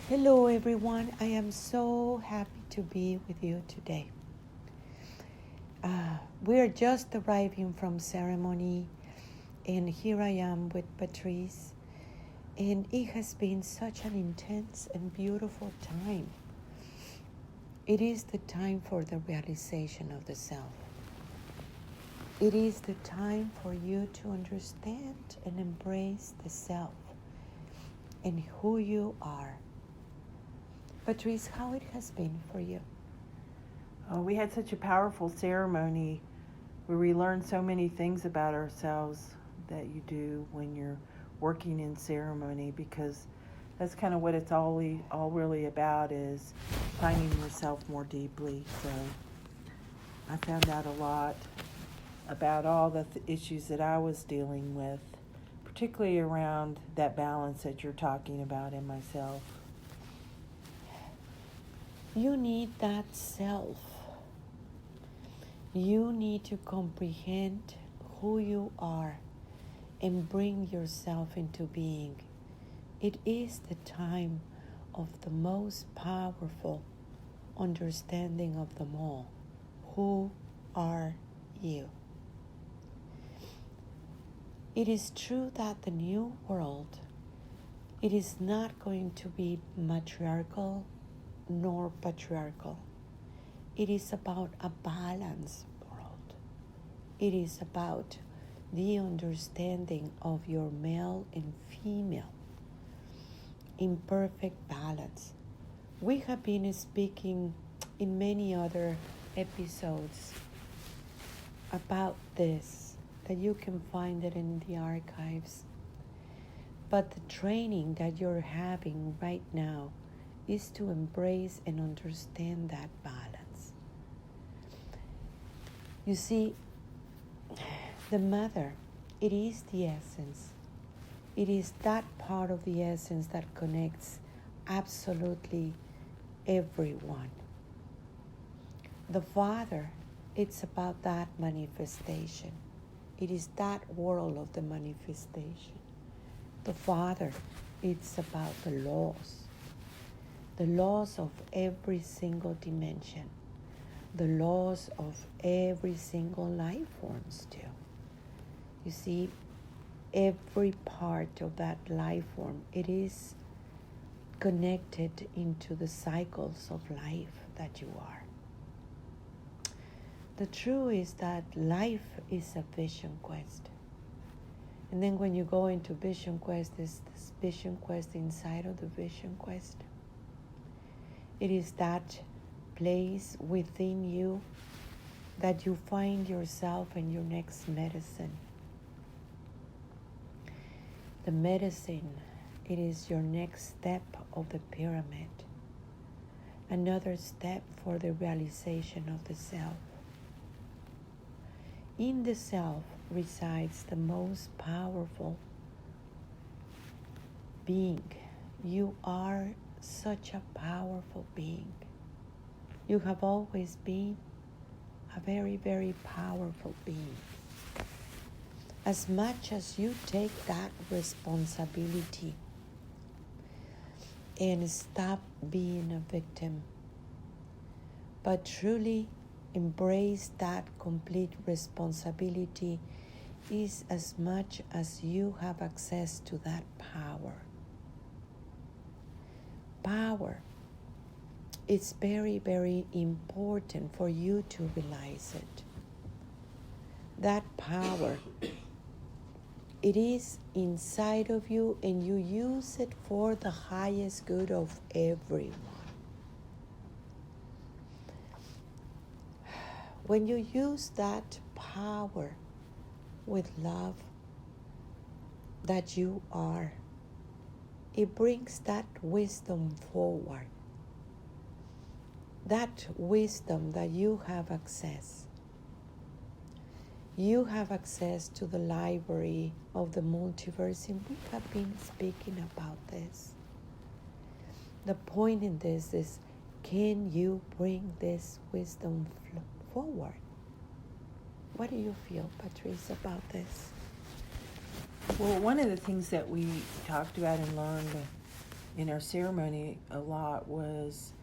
Hello, everyone. I am so happy to be with you today. We are just arriving from ceremony, and here I am with Patrice, and it has been such an intense and beautiful time. It is the time for the realization of the self. It is the time for you to understand and embrace the self and who you are. Patrice, how it has been for you? We had such a powerful ceremony where we learned so many things about ourselves that you do when you're working in ceremony, because that's kind of what it's all really about, is finding yourself more deeply. So I found out a lot about all the issues that I was dealing with, particularly around that balance that you're talking about in myself. You need that self. You need to comprehend who you are and bring yourself into being. It is the time of the most powerful understanding of them all. Who are you? It is true that the new world, it is not going to be matriarchal nor patriarchal. It is about a balanced world. It is about the understanding of your male and female in perfect balance. We have been speaking in many other episodes about this, that you can find it in the archives. But the training that you're having right now is to embrace and understand that balance. You see, the mother, it is the essence. It is that part of the essence that connects absolutely everyone. The father, it's about that manifestation. It is that world of the manifestation. The father, it's about the laws of every single dimension, the laws of every single life forms too. You see, every part of that life form, it is connected into the cycles of life that you are. The truth is that life is a vision quest. And then when you go into vision quest, there's this vision quest inside of the vision quest. It is that place within you that you find yourself and your next medicine. The medicine, it is your next step of the pyramid. Another step for the realization of the self. In the self resides the most powerful being. You are such a powerful being. You have always been a very, very powerful being. As much as you take that responsibility and stop being a victim, but truly embrace that complete responsibility, is as much as you have access to that power. Power, it's very, very important for you to realize it. That power, it is inside of you, and you use it for the highest good of everyone. When you use that power with love that you are, it brings that wisdom forward. That wisdom that you have access. You have access to the library of the multiverse, and we have been speaking about this. The point in this is, can you bring this wisdom forward? What do you feel, Patrice, about this? Well, one of the things that we talked about and learned in our ceremony a lot was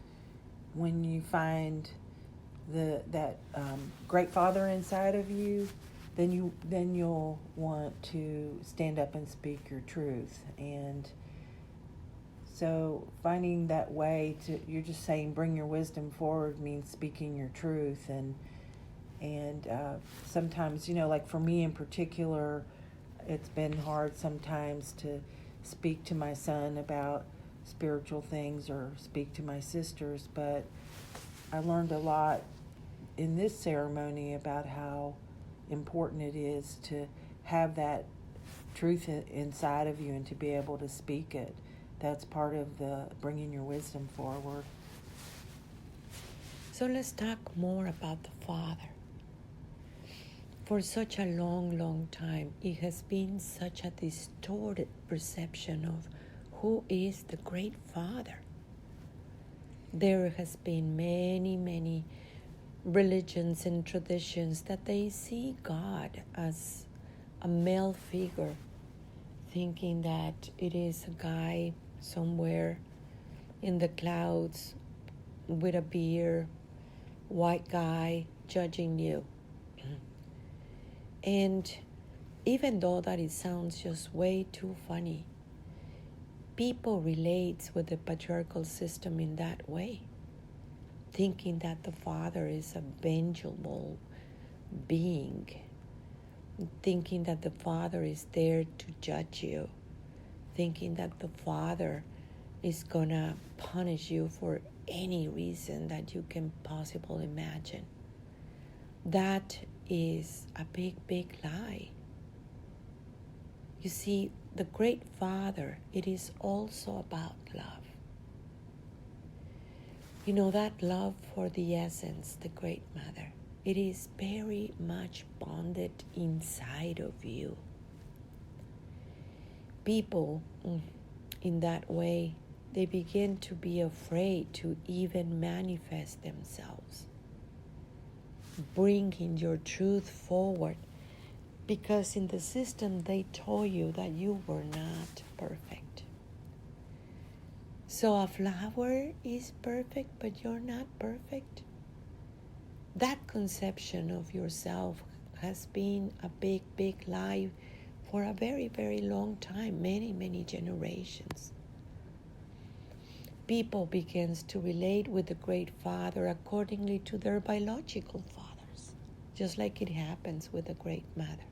when you find that great father inside of you, then you'll want to stand up and speak your truth. And so finding that way to, you're just saying bring your wisdom forward means speaking your truth. And sometimes, like for me in particular, it's been hard sometimes to speak to my son about spiritual things or speak to my sisters, but I learned a lot in this ceremony about how important it is to have that truth inside of you and to be able to speak it. That's part of the bringing your wisdom forward. So let's talk more about the Father. For such a long, long time, it has been such a distorted perception of who is the great Father. There has been many, many religions and traditions that they see God as a male figure, thinking that it is a guy somewhere in the clouds with a beard, white guy judging you. And even though that it sounds just way too funny, people relate with the patriarchal system in that way, thinking that the Father is a vengeable being, thinking that the Father is there to judge you, thinking that the Father is gonna punish you for any reason that you can possibly imagine. That is a big, big lie. You see, the great Father, it is also about love. You know, that love for the essence, the great Mother, it is very much bonded inside of you. People, in that way, they begin to be afraid to even manifest themselves, bringing your truth forward, because in the system they told you that you were not perfect. So a flower is perfect, but you're not perfect. That conception of yourself has been a big, big lie for a very, very long time, many, many generations. People begins to relate with the great Father accordingly to their biological fathers, just like it happens with the great Mother.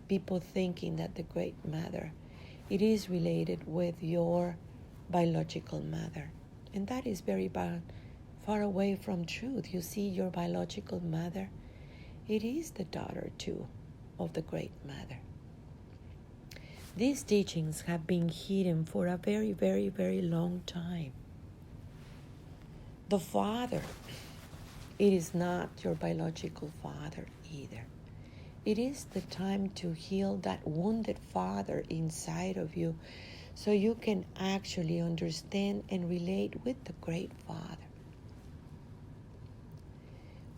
People thinking that the great Mother, it is related with your biological mother. And that is very far away from truth. You see, your biological mother, it is the daughter too of the great Mother. These teachings have been hidden for a very, very, very long time. The Father, it is not your biological father either. It is the time to heal that wounded father inside of you so you can actually understand and relate with the great Father.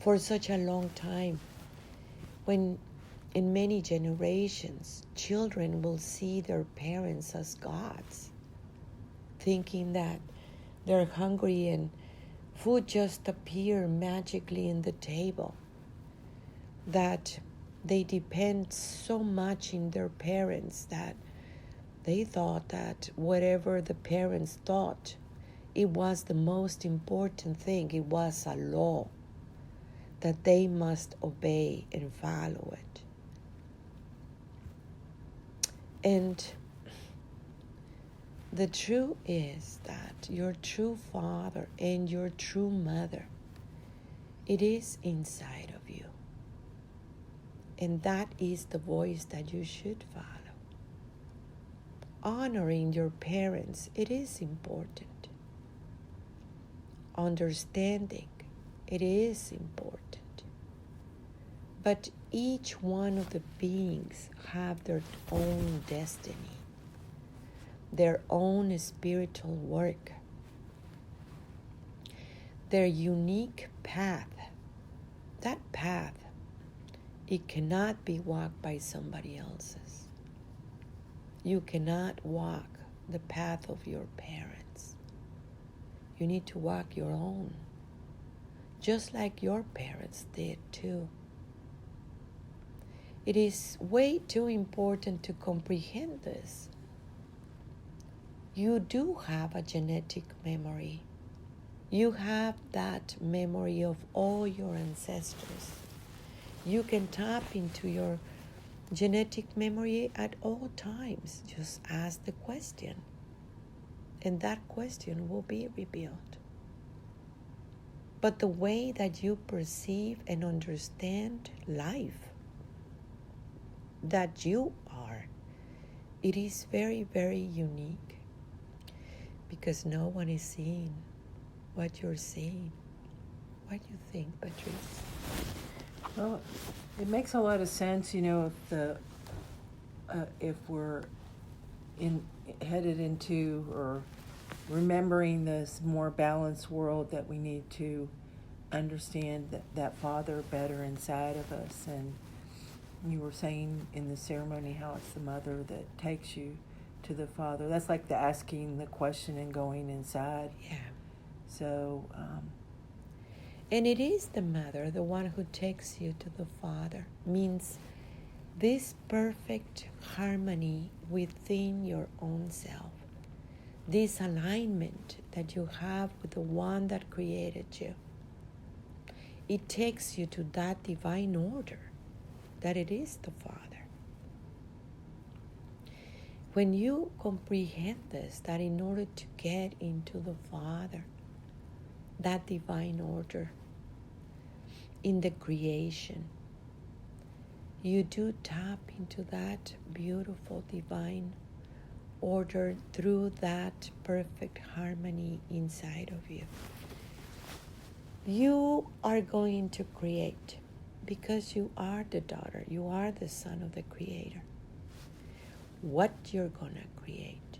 For such a long time, when in many generations, children will see their parents as gods, thinking that they're hungry and food just appears magically in the table, that they depend so much in their parents that they thought that whatever the parents thought, it was the most important thing. It was a law that they must obey and follow it. And the truth is that your true father and your true mother, it is inside of you. And that is the voice that you should follow. Honoring your parents, it is important. Understanding, it is important. But each one of the beings have their own destiny, their own spiritual work, their unique path. That path, it cannot be walked by somebody else's. You cannot walk the path of your parents. You need to walk your own, just like your parents did too. It is way too important to comprehend this. You do have a genetic memory. You have that memory of all your ancestors. You can tap into your genetic memory at all times. Just ask the question, and that question will be revealed. But the way that you perceive and understand life, that you are, it is very, very unique, because no one is seeing what you're seeing. What do you think, Patrice? Well, it makes a lot of sense, if we're headed into or remembering this more balanced world, that we need to understand that Father better inside of us. And you were saying in the ceremony how it's the mother that takes you to the Father. That's like the asking the question and going inside. Yeah. So, and it is the mother, the one who takes you to the Father, means this perfect harmony within your own self, this alignment that you have with the one that created you. It takes you to that divine order, that it is the Father. When you comprehend this, that in order to get into the Father, that divine order in the creation, you do tap into that beautiful divine order through that perfect harmony inside of you. You are going to create, because you are the daughter, you are the son of the Creator. What you're going to create?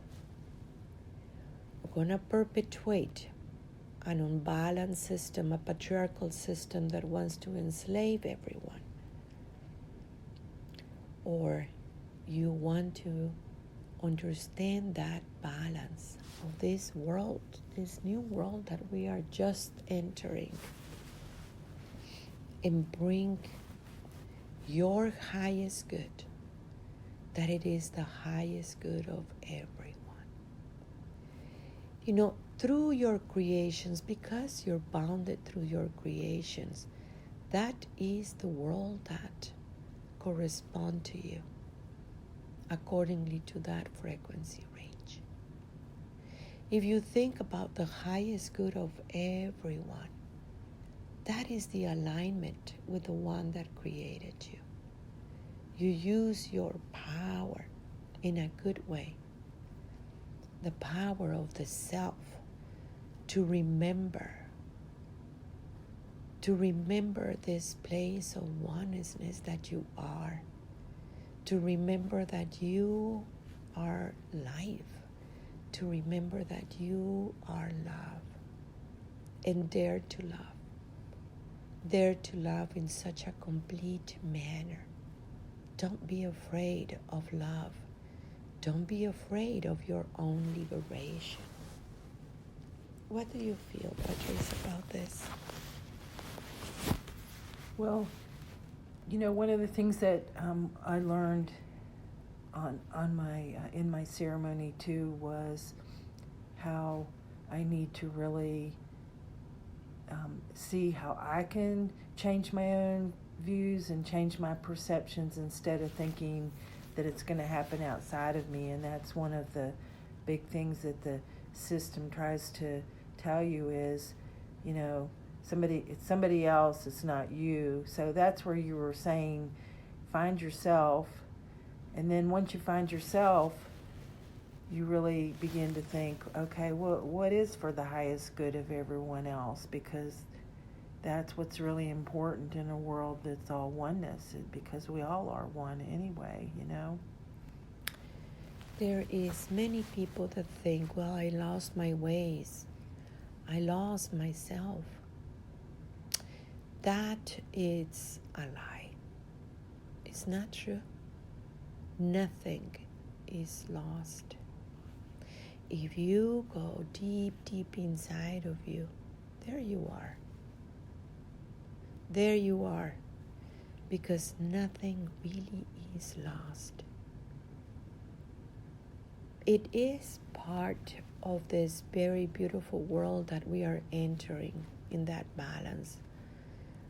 We're going to perpetuate an unbalanced system, a patriarchal system that wants to enslave everyone. Or you want to understand that balance of this world, this new world that we are just entering, and bring your highest good, that it is the highest good of everyone. Through your creations, because you're bounded through your creations, that is the world that corresponds to you accordingly to that frequency range. If you think about the highest good of everyone, that is the alignment with the one that created you. You use your power in a good way, the power of the self, to remember this place of oneness that you are, to remember that you are life, to remember that you are love, and dare to love in such a complete manner. Don't be afraid of love. Don't be afraid of your own liberation. What do you feel, Patrice, about this? well, one of the things that I learned on my in my ceremony too was how I need to really see how I can change my own views and change my perceptions instead of thinking that it's going to happen outside of me. And that's one of the big things that the system tries to tell you is, it's somebody else, it's not you. So that's where you were saying, find yourself. And then once you find yourself, you really begin to think, okay, what is for the highest good of everyone else? Because that's what's really important in a world that's all oneness, because we all are one anyway, There is many people that think, well, I lost my ways. I lost myself. That is a lie. It's not true. Nothing is lost. if you go deep, deep inside of you, there you are. There you are. Because nothing really is lost. It is part of this very beautiful world that we are entering in that balance,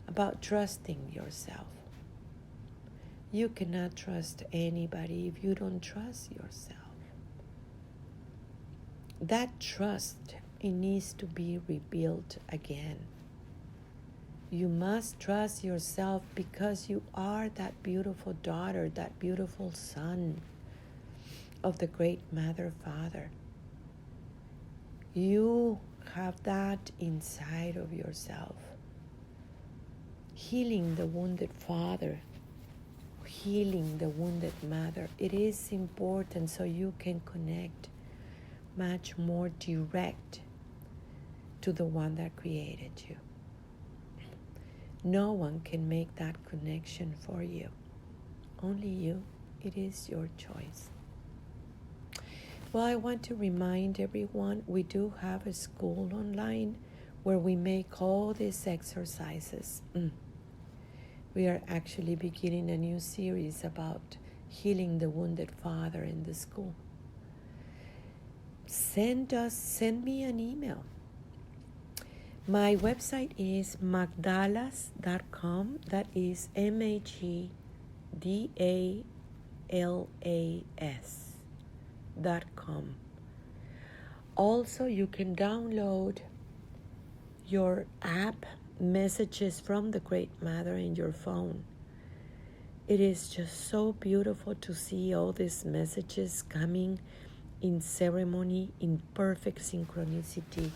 about trusting yourself. You cannot trust anybody if you don't trust yourself. That trust, it needs to be rebuilt again. You must trust yourself because you are that beautiful daughter, that beautiful son of the great Mother Father. You have that inside of yourself. Healing the wounded father, healing the wounded mother. It is important so you can connect much more direct to the one that created you. No one can make that connection for you. Only you. It is your choice. Well, I want to remind everyone we do have a school online where we make all these exercises. We are actually beginning a new series about healing the wounded father in the school. Send me an email. My website is magdalas.com. That is MAGDALAS.com. Also, you can download your app, Messages from the Great Mother, in your phone. It is just so beautiful to see all these messages coming in ceremony, in perfect synchronicity,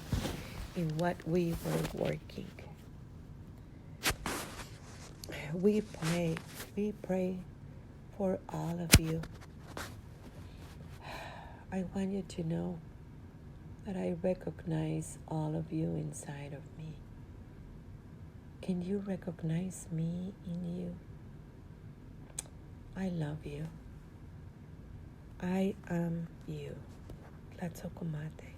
in what we were working. We pray for all of you. I want you to know that I recognize all of you inside of me. Can you recognize me in you? I love you. I am you. Tlatzokomate.